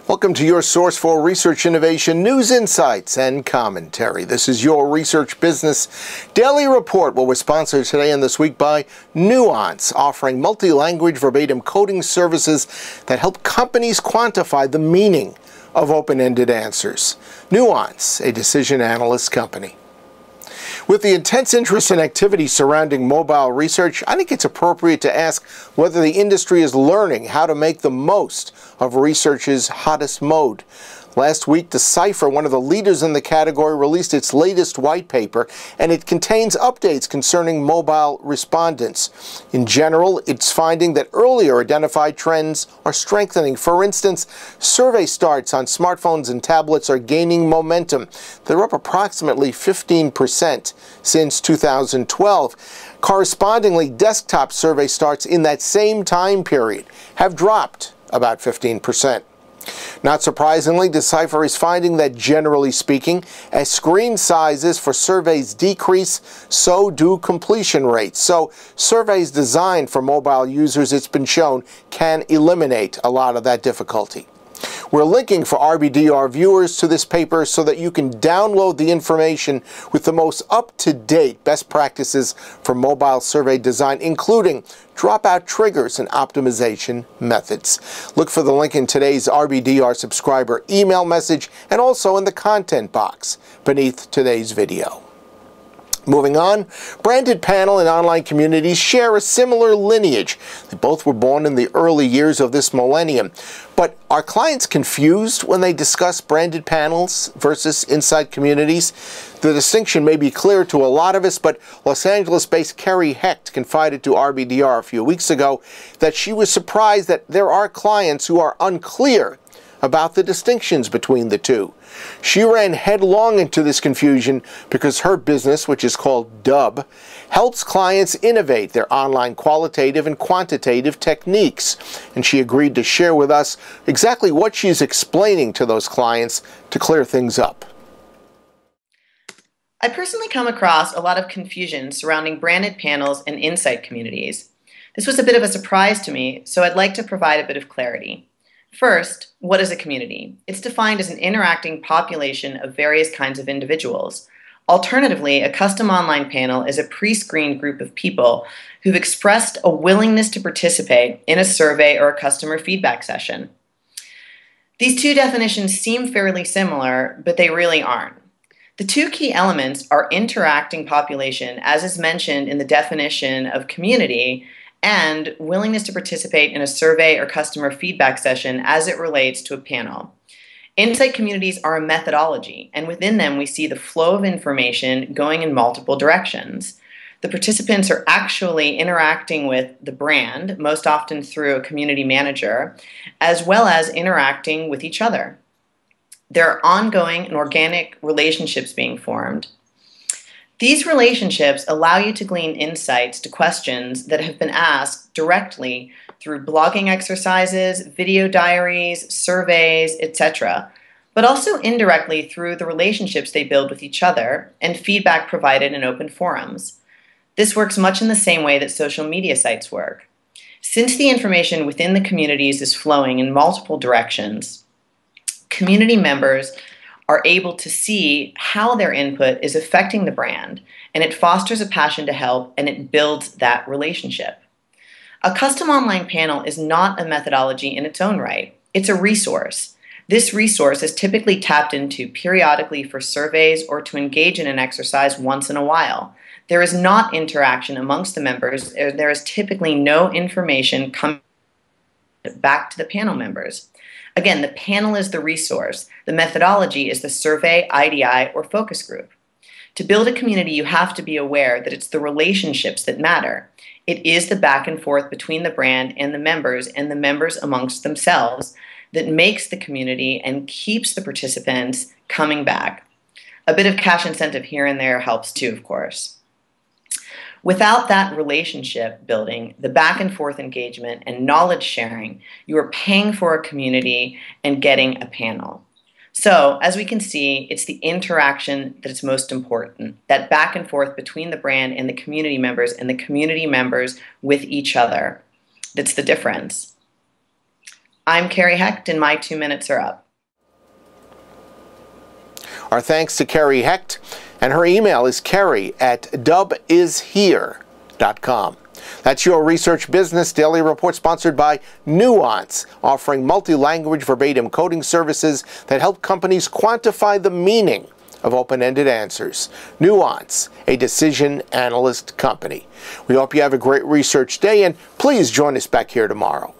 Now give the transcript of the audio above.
Welcome to your source for research, innovation, news, insights, and commentary. This is your Research Business Daily Report, where we're sponsored today and this week by Nuance, offering multi-language verbatim coding services that help companies quantify the meaning of open-ended answers. Nuance, a decision analyst company. With the intense interest and activity surrounding mobile research, I think it's appropriate to ask whether the industry is learning how to make the most of research's hottest mode. Last week, Decipher, one of the leaders in the category, released its latest white paper, and it contains updates concerning mobile respondents. In general, it's finding that earlier identified trends are strengthening. For instance, survey starts on smartphones and tablets are gaining momentum. They're up approximately 15% since 2012. Correspondingly, desktop survey starts in that same time period have dropped about 15%. Not surprisingly, Decipher is finding that, generally speaking, as screen sizes for surveys decrease, so do completion rates. So surveys designed for mobile users, it's been shown, can eliminate a lot of that difficulty. We're linking for RBDR viewers to this paper so that you can download the information with the most up-to-date best practices for mobile survey design, including dropout triggers and optimization methods. Look for the link in today's RBDR subscriber email message and also in the content box beneath today's video. Moving on, branded panel and online communities share a similar lineage. They both were born in the early years of this millennium. But are clients confused when they discuss branded panels versus insight communities? The distinction may be clear to a lot of us, but Los Angeles-based Kerry Hecht confided to RBDR a few weeks ago that she was surprised that there are clients who are unclear about the distinctions between the two. She ran headlong into this confusion because her business, which is called Dub, helps clients innovate their online qualitative and quantitative techniques. And she agreed to share with us exactly what she's explaining to those clients to clear things up. I personally come across a lot of confusion surrounding branded panels and insight communities. This was a bit of a surprise to me, so I'd like to provide a bit of clarity. First, what is a community? It's defined as an interacting population of various kinds of individuals. Alternatively, a custom online panel is a pre-screened group of people who've expressed a willingness to participate in a survey or a customer feedback session. These two definitions seem fairly similar, but they really aren't. The two key elements are interacting population, as is mentioned in the definition of community, and willingness to participate in a survey or customer feedback session as it relates to a panel. Insight communities are a methodology, and within them we see the flow of information going in multiple directions. The participants are actually interacting with the brand, most often through a community manager, as well as interacting with each other. There are ongoing and organic relationships being formed. These relationships allow you to glean insights to questions that have been asked directly through blogging exercises, video diaries, surveys, etc., but also indirectly through the relationships they build with each other and feedback provided in open forums. This works much in the same way that social media sites work. Since the information within the communities is flowing in multiple directions, community members are able to see how their input is affecting the brand, and it fosters a passion to help and it builds that relationship. A custom online panel is not a methodology in its own right. It's a resource. This resource is typically tapped into periodically for surveys or to engage in an exercise once in a while. There is not interaction amongst the members. There is typically no information coming back to the panel members. Again, the panel is the resource. The methodology is the survey, IDI, or focus group. To build a community, you have to be aware that it's the relationships that matter. It is the back and forth between the brand and the members amongst themselves that makes the community and keeps the participants coming back. A bit of cash incentive here and there helps too, of course. Without that relationship building, the back and forth engagement and knowledge sharing, you are paying for a community and getting a panel. So, as we can see, it's the interaction that is most important, that back and forth between the brand and the community members with each other. That's the difference. I'm Kerry Hecht, and my 2 minutes are up. Our thanks to Kerry Hecht, and her email is kerry@dubishere.com. That's your Research Business Daily Report, sponsored by Nuance, offering multi-language verbatim coding services that help companies quantify the meaning of open-ended answers. Nuance, a decision analyst company. We hope you have a great research day, and please join us back here tomorrow.